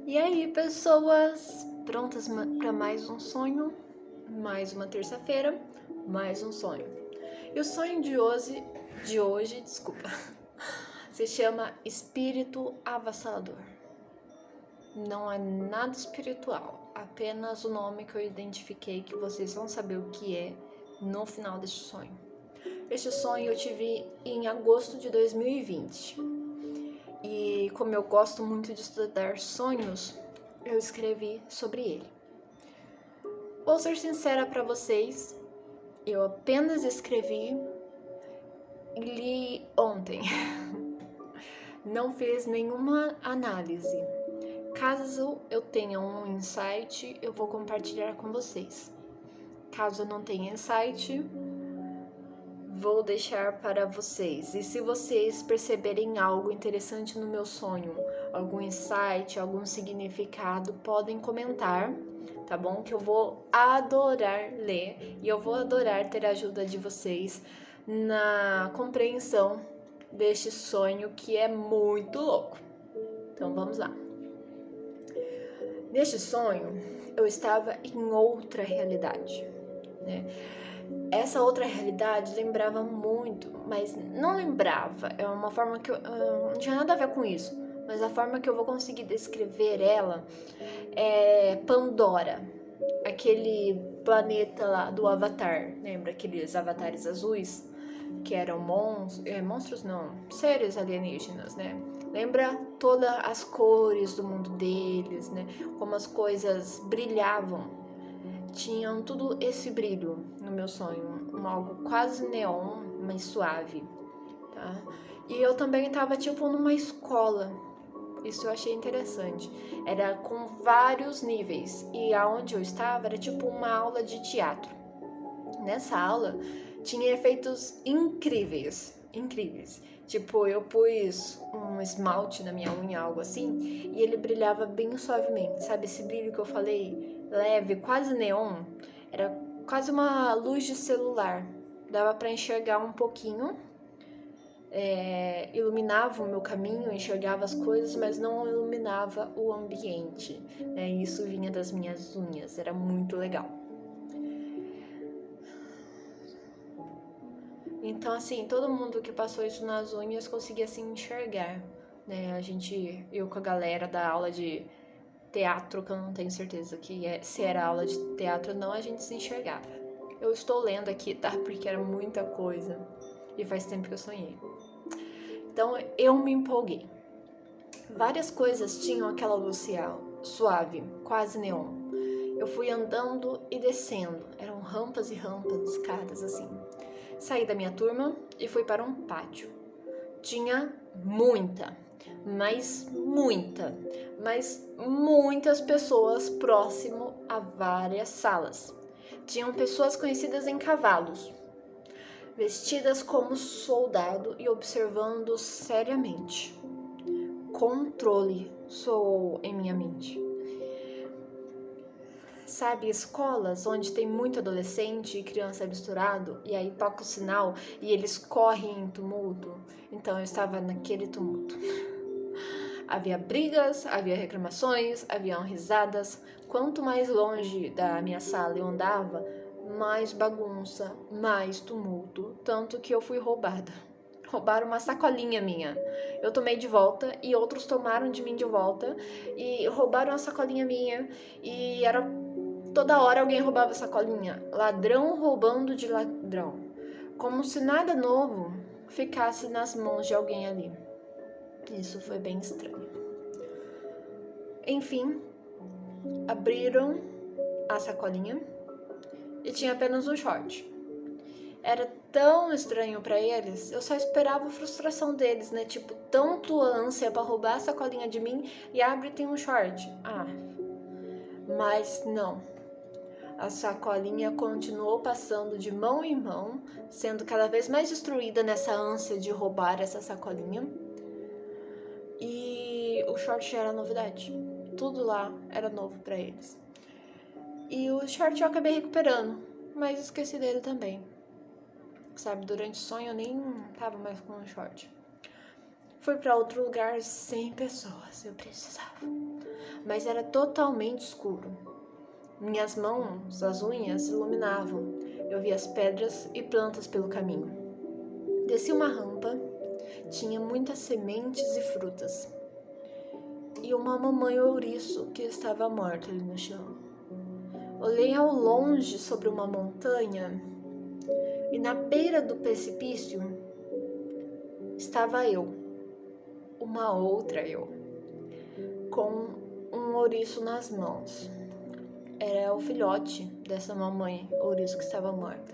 E aí, pessoas, prontas para mais um sonho? Mais uma terça-feira, mais um sonho. E o sonho de hoje, desculpa, se chama Espírito Avassalador. Não é nada espiritual, apenas o nome que eu identifiquei que vocês vão saber o que é no final deste sonho. Este sonho eu tive em agosto de 2020. E como eu gosto muito de estudar sonhos, eu escrevi sobre ele. Vou ser sincera para vocês, eu apenas escrevi e li ontem. Não fiz nenhuma análise. Caso eu tenha um insight, eu vou compartilhar com vocês. Caso eu não tenha insight, vou deixar para vocês. E se vocês perceberem algo interessante no meu sonho, algum insight, algum significado, podem comentar, tá bom? Que eu vou adorar ler e eu vou adorar ter a ajuda de vocês na compreensão deste sonho que é muito louco. Então vamos lá. Neste sonho, eu estava em outra realidade, né? Essa outra realidade lembrava muito, mas não lembrava, é uma forma que não tinha nada a ver com isso, mas a forma que eu vou conseguir descrever ela é Pandora, aquele planeta lá do Avatar, lembra aqueles avatares azuis que eram monstros não, seres alienígenas, né? Lembra todas as cores do mundo deles, né? Como as coisas brilhavam. Tinham tudo esse brilho no meu sonho, algo quase neon, mas suave, tá? E eu também tava tipo numa escola. Isso eu achei interessante. Era com vários níveis e aonde eu estava era tipo uma aula de teatro. Nessa aula tinha efeitos incríveis, incríveis. Tipo, eu pus um esmalte na minha unha, algo assim, e ele brilhava bem suavemente. Sabe esse brilho que eu falei? Leve, quase neon. Era quase uma luz de celular. Dava para enxergar um pouquinho. Iluminava o meu caminho, enxergava as coisas, mas não iluminava o ambiente. Isso vinha das minhas unhas, era muito legal. Então, assim, todo mundo que passou isso nas unhas conseguia assim enxergar, né? Eu com a galera da aula de teatro, que eu não tenho certeza se era aula de teatro ou não, a gente se enxergava. Eu estou lendo aqui, tá? Porque era muita coisa e faz tempo que eu sonhei. Então, eu me empolguei. Várias coisas tinham aquela luz suave, quase neon. Eu fui andando e descendo, eram rampas e rampas, escadas assim. Saí da minha turma e fui para um pátio. Tinha mas muitas pessoas próximo a várias salas. Tinham pessoas conhecidas em cavalos, vestidas como soldado e observando seriamente. Controle soou em minha mente. Sabe, escolas onde tem muito adolescente e criança misturado, e aí toca o sinal e eles correm em tumulto. Então eu estava naquele tumulto. Havia brigas, havia reclamações, haviam risadas. Quanto mais longe da minha sala eu andava, mais bagunça, mais tumulto, tanto que eu fui roubada. Roubaram uma sacolinha minha. Eu tomei de volta e outros tomaram de mim de volta e roubaram a sacolinha minha e era toda hora alguém roubava a sacolinha. Ladrão roubando de ladrão. Como se nada novo ficasse nas mãos de alguém ali. Isso foi bem estranho. Enfim, abriram a sacolinha e tinha apenas um short. Era tão estranho pra eles, eu só esperava a frustração deles, né? Tipo, tanto ânsia pra roubar a sacolinha de mim e abre e tem um short. Mas não. A sacolinha continuou passando de mão em mão, sendo cada vez mais destruída nessa ânsia de roubar essa sacolinha. E o short já era novidade. Tudo lá era novo pra eles. E o short eu acabei recuperando, mas esqueci dele também. Sabe, durante o sonho eu nem tava mais com o short. Fui pra outro lugar sem pessoas, eu precisava. mas era totalmente escuro. Minhas mãos, as unhas, iluminavam. Eu via as pedras e plantas pelo caminho. Desci uma rampa, tinha muitas sementes e frutas. E uma mamãe ouriço que estava morta ali no chão. Olhei ao longe sobre uma montanha e na beira do precipício estava eu, uma outra eu, com um ouriço nas mãos. Era o filhote dessa mamãe ouriço que estava morta.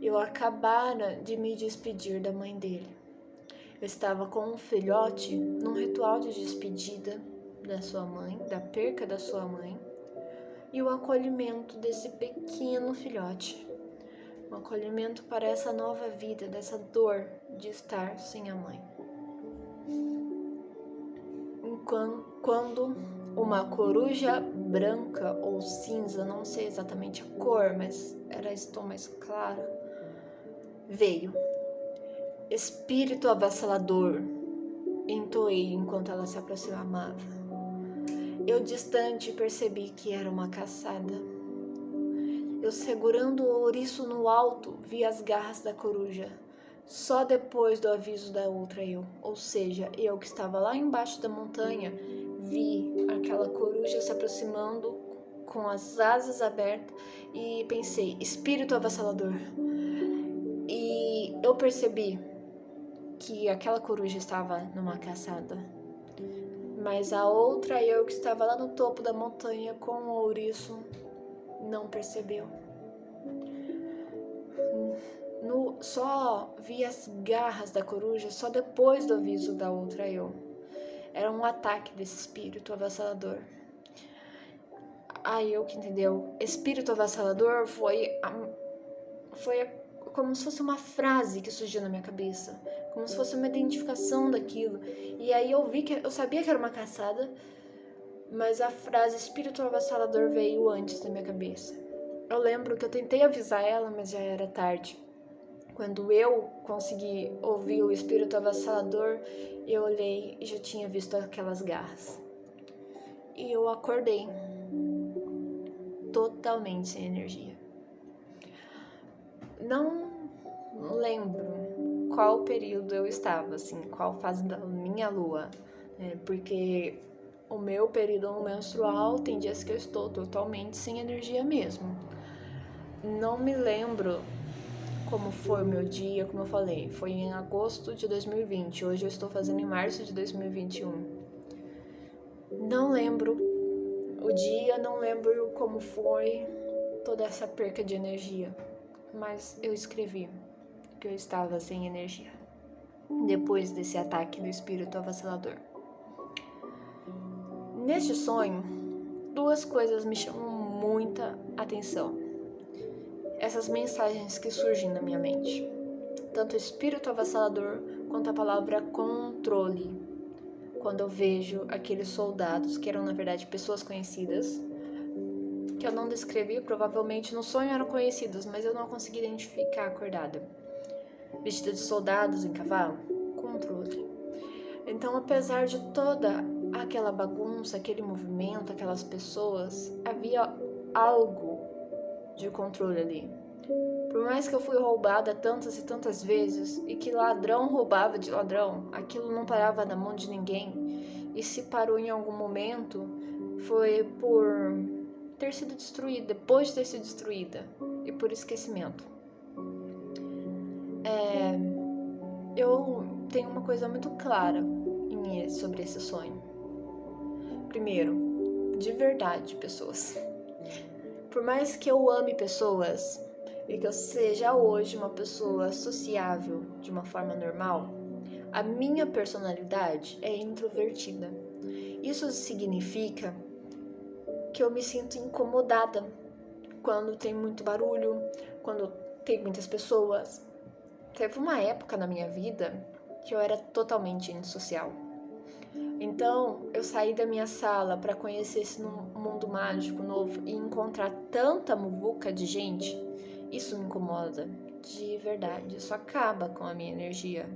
Eu acabara de me despedir da mãe dele. Eu estava com um filhote num ritual de despedida da sua mãe, da perca da sua mãe, e o acolhimento desse pequeno filhote. Um acolhimento para essa nova vida, dessa dor de estar sem a mãe. Quando uma coruja branca ou cinza, não sei exatamente a cor, mas era esse tom mais claro, veio. Espírito avassalador, entoei enquanto ela se aproximava. Eu distante percebi que era uma caçada. Eu segurando o ouriço no alto, vi as garras da coruja. Só depois do aviso da outra eu, ou seja, eu que estava lá embaixo da montanha, vi aquela coruja se aproximando com as asas abertas e pensei, espírito avassalador. E eu percebi que aquela coruja estava numa caçada, mas a outra eu que estava lá no topo da montanha com o ouriço não percebeu. Só vi as garras da coruja só depois do aviso da outra eu. Era um ataque desse espírito avassalador. Aí eu que entendeu. Espírito avassalador foi como se fosse uma frase que surgiu na minha cabeça, como se fosse uma identificação daquilo. E aí eu vi que eu sabia que era uma caçada, mas a frase espírito avassalador veio antes da minha cabeça. Eu lembro que eu tentei avisar ela, mas já era tarde. Quando eu consegui ouvir o espírito avassalador, eu olhei e já tinha visto aquelas garras. E eu acordei totalmente sem energia. Não lembro qual período eu estava, assim, qual fase da minha lua, né? Porque o meu período menstrual tem dias que eu estou totalmente sem energia mesmo. Não me lembro como foi o meu dia, como eu falei, foi em agosto de 2020, hoje eu estou fazendo em março de 2021. Não lembro o dia, não lembro como foi toda essa perca de energia, mas eu escrevi que eu estava sem energia, depois desse ataque do espírito avassalador. Neste sonho, duas coisas me chamam muita atenção. Essas mensagens que surgem na minha mente, tanto o espírito avassalador quanto a palavra controle. Quando eu vejo aqueles soldados, que eram na verdade pessoas conhecidas, que eu não descrevi, provavelmente no sonho eram conhecidas, mas eu não consegui identificar acordada. Vestida de soldados em cavalo, controle. Então, apesar de toda aquela bagunça, aquele movimento, aquelas pessoas, havia algo de controle ali. Por mais que eu fui roubada tantas e tantas vezes e que ladrão roubava de ladrão, aquilo não parava na mão de ninguém. E se parou em algum momento, foi por ter sido destruída, depois de ter sido destruída, e por esquecimento. Eu tenho uma coisa muito clara em mim sobre esse sonho. Primeiro, de verdade, pessoas. Por mais que eu ame pessoas e que eu seja hoje uma pessoa sociável de uma forma normal, a minha personalidade é introvertida. Isso significa que eu me sinto incomodada quando tem muito barulho, quando tem muitas pessoas. Teve uma época na minha vida que eu era totalmente antissocial. Então, eu saí da minha sala para conhecer esse mundo mágico novo e encontrar tanta muvuca de gente, isso me incomoda, de verdade. Isso acaba com a minha energia.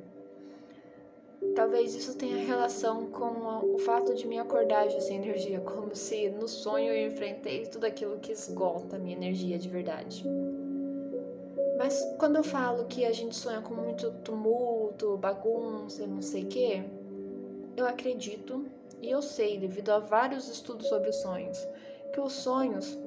Talvez isso tenha relação com o fato de me acordar já sem energia, como se no sonho eu enfrentei tudo aquilo que esgota a minha energia de verdade. Mas quando eu falo que a gente sonha com muito tumulto, bagunça, não sei o quê, eu acredito e eu sei, devido a vários estudos sobre os sonhos, que os sonhos,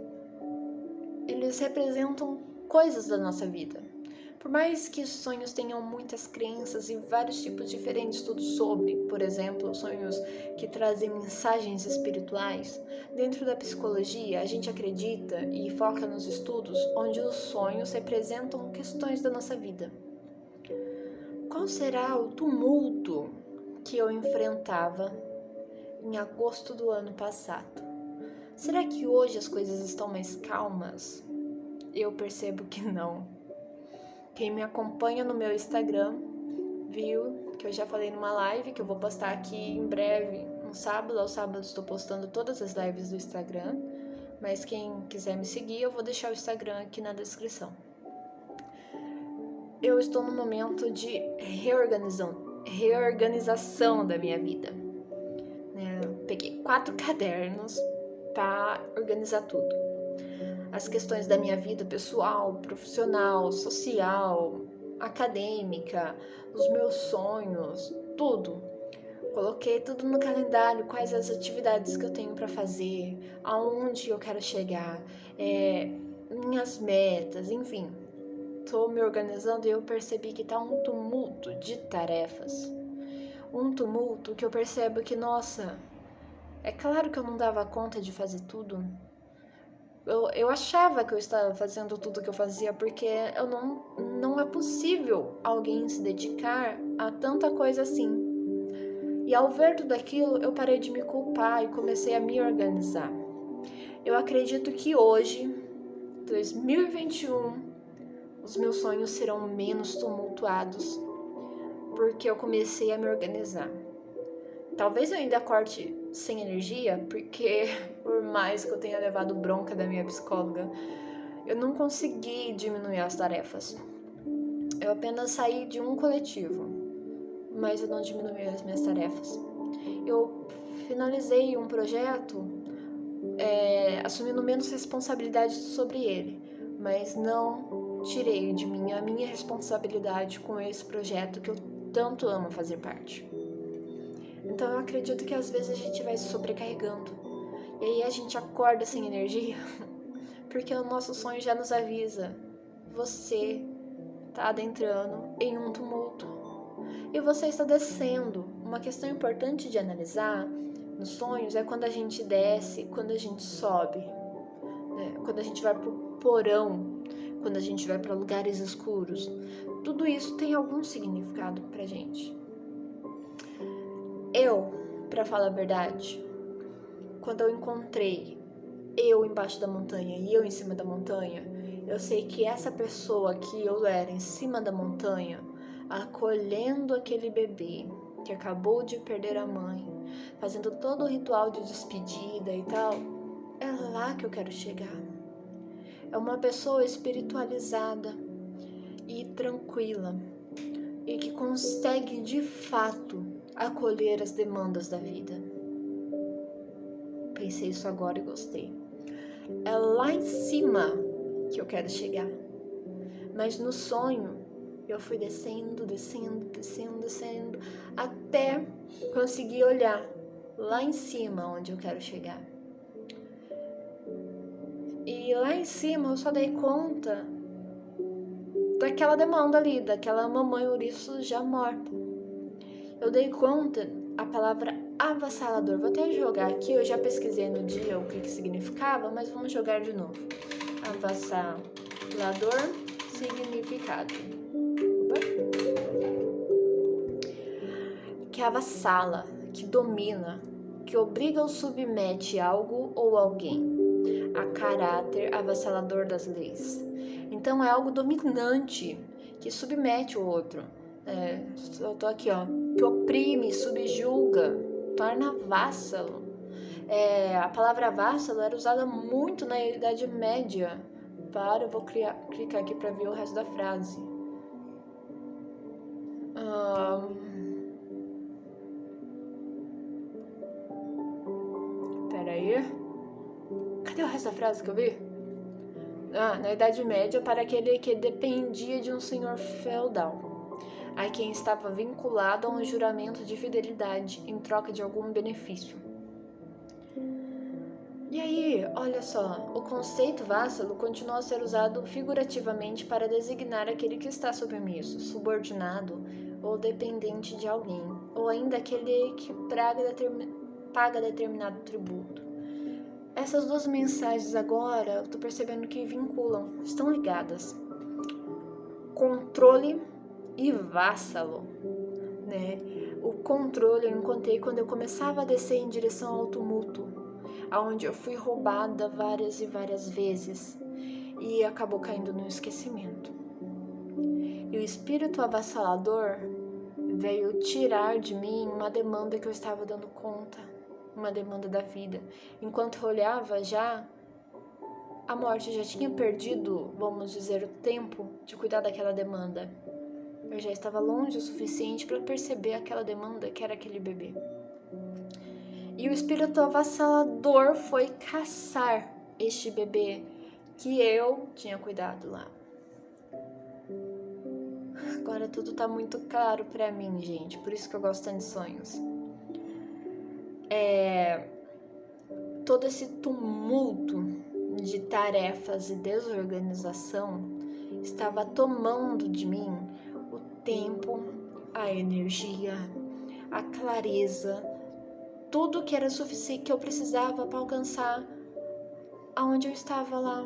eles representam coisas da nossa vida. Por mais que os sonhos tenham muitas crenças e vários tipos diferentes de estudos sobre, por exemplo, sonhos que trazem mensagens espirituais, dentro da psicologia a gente acredita e foca nos estudos onde os sonhos representam questões da nossa vida. Qual será o tumulto que eu enfrentava em agosto do ano passado? Será que hoje as coisas estão mais calmas? Eu percebo que não. Quem me acompanha no meu Instagram viu que eu já falei numa live que eu vou postar aqui em breve, no sábado. Aos sábados estou postando todas as lives do Instagram, mas quem quiser me seguir, eu vou deixar o Instagram aqui na descrição. Eu estou no momento de reorganização da minha vida. Peguei 4 cadernos para organizar tudo. As questões da minha vida pessoal, profissional, social, acadêmica, os meus sonhos, tudo. Coloquei tudo no calendário, quais as atividades que eu tenho para fazer, aonde eu quero chegar, minhas metas, enfim. Estou me organizando e eu percebi que tá um tumulto de tarefas. Um tumulto que eu percebo que, nossa, é claro que eu não dava conta de fazer tudo. Eu achava que eu estava fazendo tudo que eu fazia, porque não é possível alguém se dedicar a tanta coisa assim. E ao ver tudo aquilo, eu parei de me culpar e comecei a me organizar. Eu acredito que hoje, 2021, os meus sonhos serão menos tumultuados, porque eu comecei a me organizar. Talvez eu ainda acorde sem energia, porque por mais que eu tenha levado bronca da minha psicóloga, eu não consegui diminuir as tarefas. Eu apenas saí de um coletivo, mas eu não diminui as minhas tarefas. Eu finalizei um projeto assumindo menos responsabilidade sobre ele, mas não tirei de mim a minha responsabilidade com esse projeto que eu tanto amo fazer parte. Então eu acredito que às vezes a gente vai se sobrecarregando e aí a gente acorda sem energia porque o nosso sonho já nos avisa: você está adentrando em um tumulto e você está descendo. Uma questão importante de analisar nos sonhos é quando a gente desce, quando a gente sobe, né? Quando a gente vai pro porão, quando a gente vai para lugares escuros. Tudo isso tem algum significado pra gente. Pra falar a verdade, quando eu encontrei eu embaixo da montanha e eu em cima da montanha, eu sei que essa pessoa que eu era em cima da montanha, acolhendo aquele bebê que acabou de perder a mãe, fazendo todo o ritual de despedida e tal, é lá que eu quero chegar. É uma pessoa espiritualizada e tranquila e que consegue de fato acolher as demandas da vida. Pensei isso agora e gostei. É lá em cima que eu quero chegar. Mas no sonho, eu fui descendo, até conseguir olhar lá em cima onde eu quero chegar. E lá em cima eu só dei conta daquela demanda ali, daquela mamãe ouriço já morta. Eu dei conta a palavra avassalador. Vou até jogar aqui, eu já pesquisei no dia o que significava, mas vamos jogar de novo. Avassalador, significado. Que avassala, que domina, que obriga ou submete algo ou alguém a caráter avassalador das leis. Então é algo dominante que submete o outro. Eu tô aqui, ó, que oprime, subjuga, torna vassalo. A palavra vassalo era usada muito na Idade Média. Eu vou clicar aqui para ver o resto da frase. Peraí. Cadê o resto da frase que eu vi? Na Idade Média, para aquele que dependia de um senhor feudal, a quem estava vinculado a um juramento de fidelidade em troca de algum benefício. E aí, olha só, o conceito vassalo continua a ser usado figurativamente para designar aquele que está submisso, subordinado ou dependente de alguém, ou ainda aquele que paga determinado tributo. Essas duas mensagens agora, eu tô percebendo que vinculam, estão ligadas. Controle e vassalo, né? O controle eu encontrei quando eu começava a descer em direção ao tumulto, onde eu fui roubada várias e várias vezes e acabou caindo no esquecimento. E o espírito avassalador veio tirar de mim uma demanda que eu estava dando conta, uma demanda da vida. Enquanto eu olhava, a morte já tinha perdido, vamos dizer, o tempo de cuidar daquela demanda. Eu já estava longe o suficiente para perceber aquela demanda que era aquele bebê. E o espírito avassalador foi caçar este bebê que eu tinha cuidado lá. Agora tudo tá muito claro pra mim, gente. Por isso que eu gosto tanto de sonhos. Todo esse tumulto de tarefas e desorganização estava tomando de mim o tempo, a energia, a clareza, tudo que era suficiente que eu precisava para alcançar aonde eu estava lá,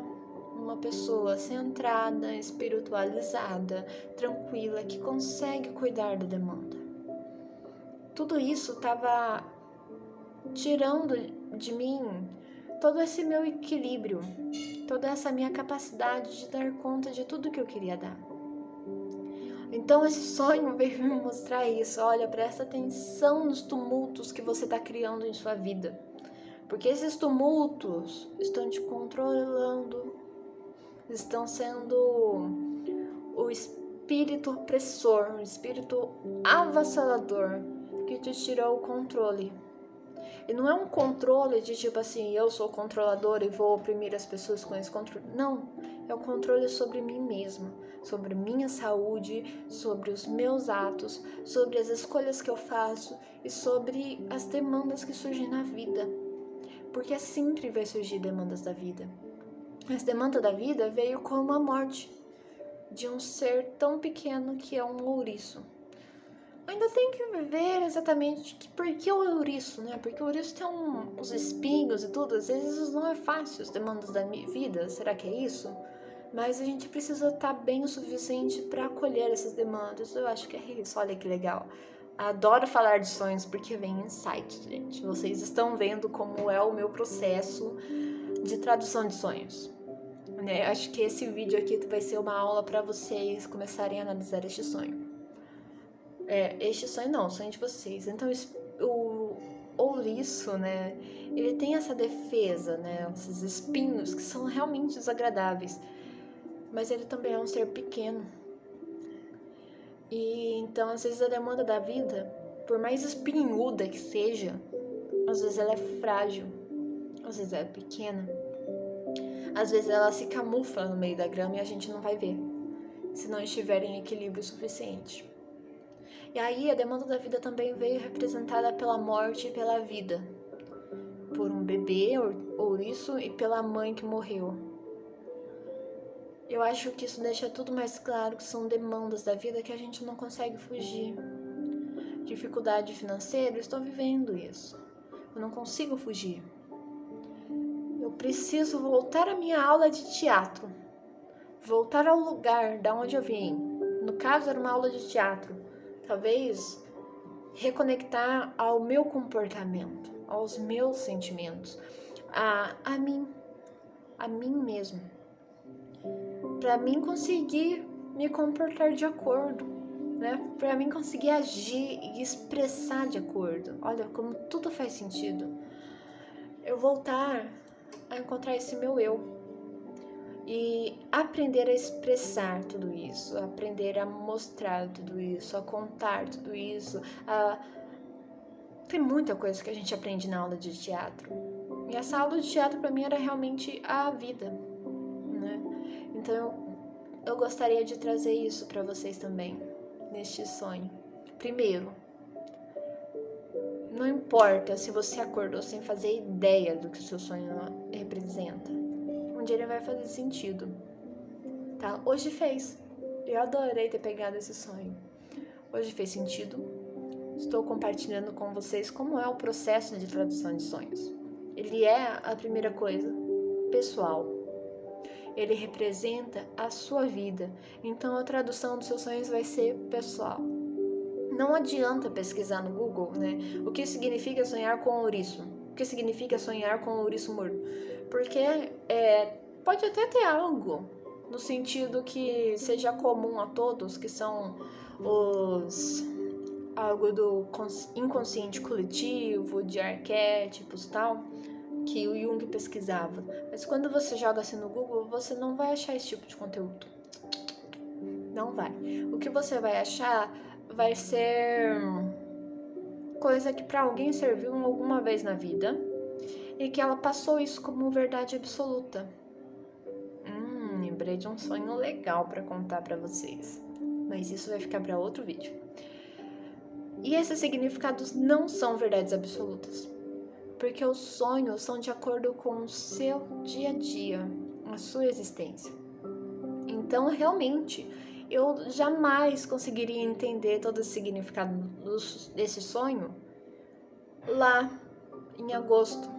uma pessoa centrada, espiritualizada, tranquila, que consegue cuidar da demanda. Tudo isso estava tirando de mim todo esse meu equilíbrio, toda essa minha capacidade de dar conta de tudo que eu queria dar. Então esse sonho veio me mostrar isso. Olha, presta atenção nos tumultos que você está criando em sua vida, porque esses tumultos estão te controlando, estão sendo o espírito opressor, o espírito avassalador que te tirou o controle. E não é um controle de tipo assim, eu sou controlador e vou oprimir as pessoas com esse controle. Não, é o controle sobre mim mesma, sobre minha saúde, sobre os meus atos, sobre as escolhas que eu faço e sobre as demandas que surgem na vida. Porque sempre vai surgir demandas da vida. Essa demanda da vida veio como a morte de um ser tão pequeno que é um ouriço. Ainda tem que ver exatamente por que o ouriço, né? Porque o ouriço tem uns espinhos e tudo, às vezes não é fácil as demandas da vida, será que é isso? Mas a gente precisa estar bem o suficiente para acolher essas demandas, eu acho que é isso, olha que legal. Adoro falar de sonhos porque vem insight, gente. Vocês estão vendo como é o meu processo de tradução de sonhos. Né? Acho que esse vídeo aqui vai ser uma aula para vocês começarem a analisar este sonho. Este sonho não, o sonho de vocês. Então, o ouriço, né? Ele tem essa defesa, né? Esses espinhos que são realmente desagradáveis. Mas ele também é um ser pequeno. E então, às vezes, a demanda da vida, por mais espinhuda que seja, às vezes ela é frágil, às vezes ela é pequena. Às vezes ela se camufla no meio da grama e a gente não vai ver, se não estiver em equilíbrio suficiente. E aí a demanda da vida também veio representada pela morte e pela vida, por um bebê ouriço e pela mãe que morreu. Eu acho que isso deixa tudo mais claro que são demandas da vida que a gente não consegue fugir. Dificuldade financeira, eu estou vivendo isso. Eu não consigo fugir. Eu preciso voltar à minha aula de teatro. Voltar ao lugar da onde eu vim. No caso, era uma aula de teatro. Talvez reconectar ao meu comportamento, aos meus sentimentos, a mim mesmo. Para mim conseguir me comportar de acordo, né? Para mim conseguir agir e expressar de acordo. Olha como tudo faz sentido. Eu voltar a encontrar esse meu eu e aprender a expressar tudo isso, aprender a mostrar tudo isso, a contar tudo isso. Tem muita coisa que a gente aprende na aula de teatro. E essa aula de teatro para mim era realmente a vida, né? Então eu gostaria de trazer isso para vocês também, neste sonho. Primeiro, não importa se você acordou sem fazer ideia do que o seu sonho representa. Um dia ele vai fazer sentido, tá? Hoje fez. Eu adorei ter pegado esse sonho. Hoje fez sentido. Estou compartilhando com vocês como é o processo de tradução de sonhos. Ele é a primeira coisa, pessoal. Ele representa a sua vida. Então a tradução dos seus sonhos vai ser pessoal. Não adianta pesquisar no Google, né? O que significa sonhar com ouriço? O que significa sonhar com ouriço morto? Porque pode até ter algo no sentido que seja comum a todos, que são algo do inconsciente coletivo, de arquétipos e tal, que o Jung pesquisava. Mas quando você joga assim no Google, você não vai achar esse tipo de conteúdo. Não vai. O que você vai achar vai ser coisa que para alguém serviu alguma vez na vida e que ela passou isso como verdade absoluta. Lembrei de um sonho legal para contar para vocês, mas isso vai ficar para outro vídeo. E esses significados não são verdades absolutas, porque os sonhos são de acordo com o seu dia a dia, a sua existência. Então, realmente, eu jamais conseguiria entender todo o significado desse sonho lá em agosto,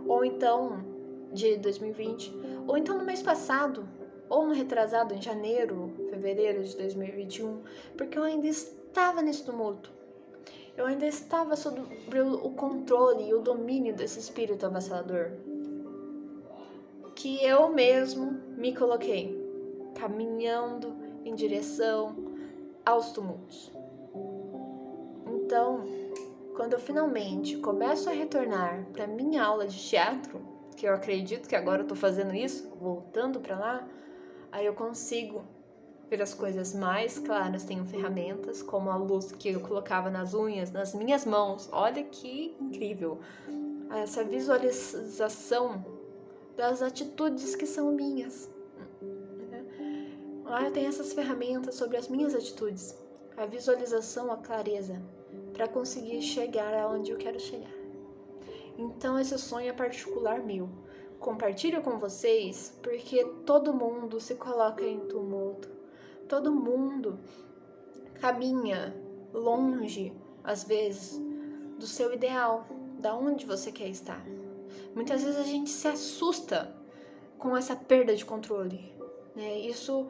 ou então de 2020, ou então no mês passado, ou no retrasado, em janeiro, fevereiro de 2021, porque eu ainda estava nesse tumulto. Eu ainda estava sob o controle e o domínio desse espírito avassalador que eu mesmo me coloquei, caminhando em direção aos tumultos. Então, quando eu finalmente começo a retornar para minha aula de teatro, que eu acredito que agora eu tô fazendo isso, voltando para lá, aí eu consigo ver as coisas mais claras, tenho ferramentas como a luz que eu colocava nas unhas, nas minhas mãos. Olha que incrível! Essa visualização das atitudes que são minhas. Lá eu tenho essas ferramentas sobre as minhas atitudes, a visualização, a clareza, para conseguir chegar aonde eu quero chegar. Então esse sonho é particular meu. Compartilho com vocês porque todo mundo se coloca em tumulto. Todo mundo caminha longe, às vezes, do seu ideal, da onde você quer estar. Muitas vezes a gente se assusta com essa perda de controle, né? Isso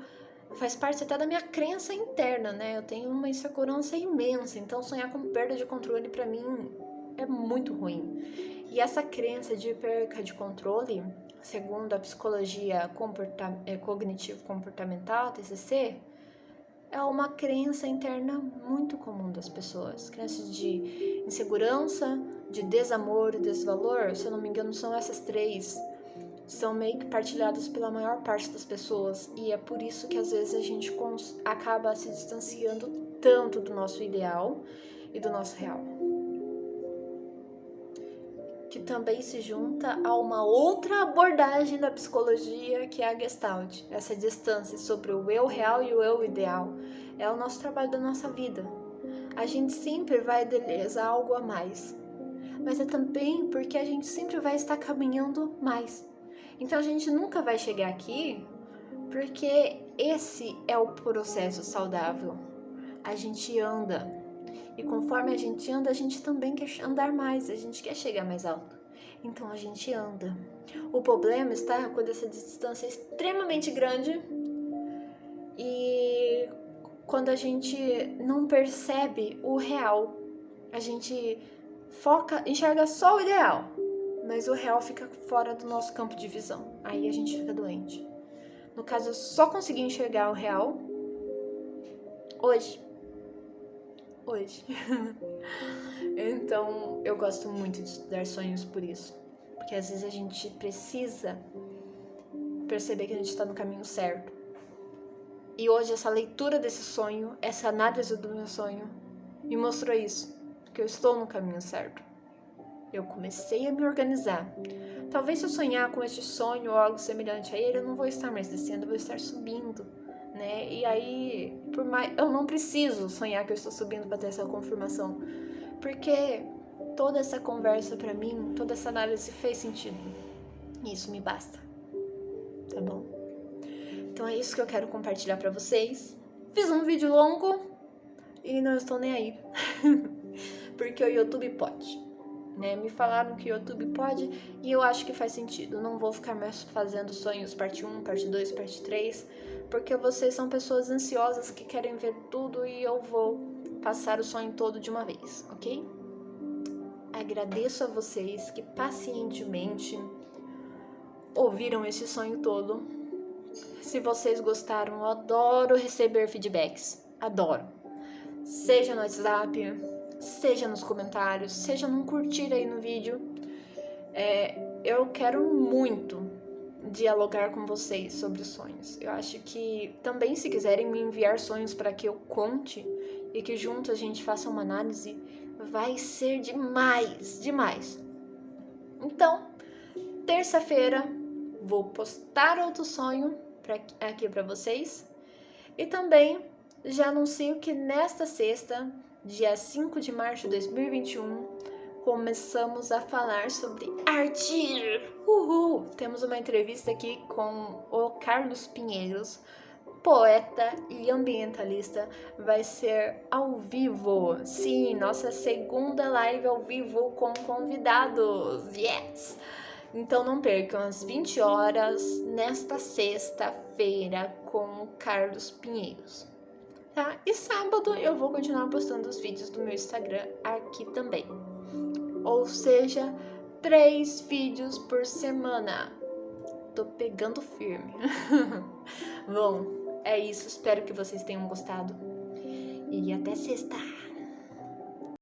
faz parte até da minha crença interna, né? Eu tenho uma insegurança imensa, então sonhar com perda de controle para mim é muito ruim. E essa crença de perda de controle, segundo a psicologia cognitivo-comportamental, TCC, é uma crença interna muito comum das pessoas. Crenças de insegurança, de desamor e desvalor, se eu não me engano, são essas três. São meio que partilhadas pela maior parte das pessoas. E é por isso que às vezes a gente acaba se distanciando tanto do nosso ideal e do nosso real. Que também se junta a uma outra abordagem da psicologia, que é a Gestalt. Essa distância sobre o eu real e o eu ideal é o nosso trabalho da nossa vida. A gente sempre vai idealizar algo a mais, mas é também porque a gente sempre vai estar caminhando mais. Então a gente nunca vai chegar aqui, porque esse é o processo saudável. A gente anda. E conforme a gente anda, a gente também quer andar mais, a gente quer chegar mais alto. Então a gente anda. O problema está quando essa distância é extremamente grande e quando a gente não percebe o real. A gente enxerga só o ideal, mas o real fica fora do nosso campo de visão. Aí a gente fica doente. No caso, eu só consegui enxergar o real hoje. Então eu gosto muito de estudar sonhos por isso, porque às vezes a gente precisa perceber que a gente está no caminho certo. E hoje essa leitura desse sonho, essa análise do meu sonho me mostrou isso, que eu estou no caminho certo. Eu comecei a me organizar Talvez se eu sonhar com este sonho ou algo semelhante a ele, eu não vou estar mais descendo, eu vou estar subindo, né? E aí, por mais eu não preciso sonhar que eu estou subindo para ter essa confirmação, porque toda essa conversa para mim, toda essa análise fez sentido. E isso me basta. Tá bom? Então é isso que eu quero compartilhar para vocês. Fiz um vídeo longo e não estou nem aí. Porque o YouTube pode. Né? Me falaram que o YouTube pode e eu acho que faz sentido. Não vou ficar mais fazendo sonhos parte 1, parte 2, parte 3, porque vocês são pessoas ansiosas que querem ver tudo e eu vou passar o sonho todo de uma vez, ok? Agradeço a vocês que pacientemente ouviram esse sonho todo. Se vocês gostaram, eu adoro receber feedbacks. Adoro. Seja no WhatsApp, seja nos comentários, seja num curtir aí no vídeo. Eu quero muito dialogar com vocês sobre os sonhos. Eu acho que também, se quiserem me enviar sonhos para que eu conte e que juntos a gente faça uma análise, vai ser demais, demais. Então, terça-feira vou postar outro sonho aqui para vocês. E também já anuncio que nesta sexta, dia 5 de março de 2021, começamos a falar sobre arte. Uhul! Temos uma entrevista aqui com o Carlos Pinheiros, poeta e ambientalista. Vai ser ao vivo. Sim, nossa segunda live ao vivo com convidados. Yes! Então não percam, às 20 horas, nesta sexta-feira, com o Carlos Pinheiros. Tá? E sábado eu vou continuar postando os vídeos do meu Instagram aqui também. Ou seja, 3 vídeos por semana. Tô pegando firme. Bom, é isso. Espero que vocês tenham gostado. E até sexta!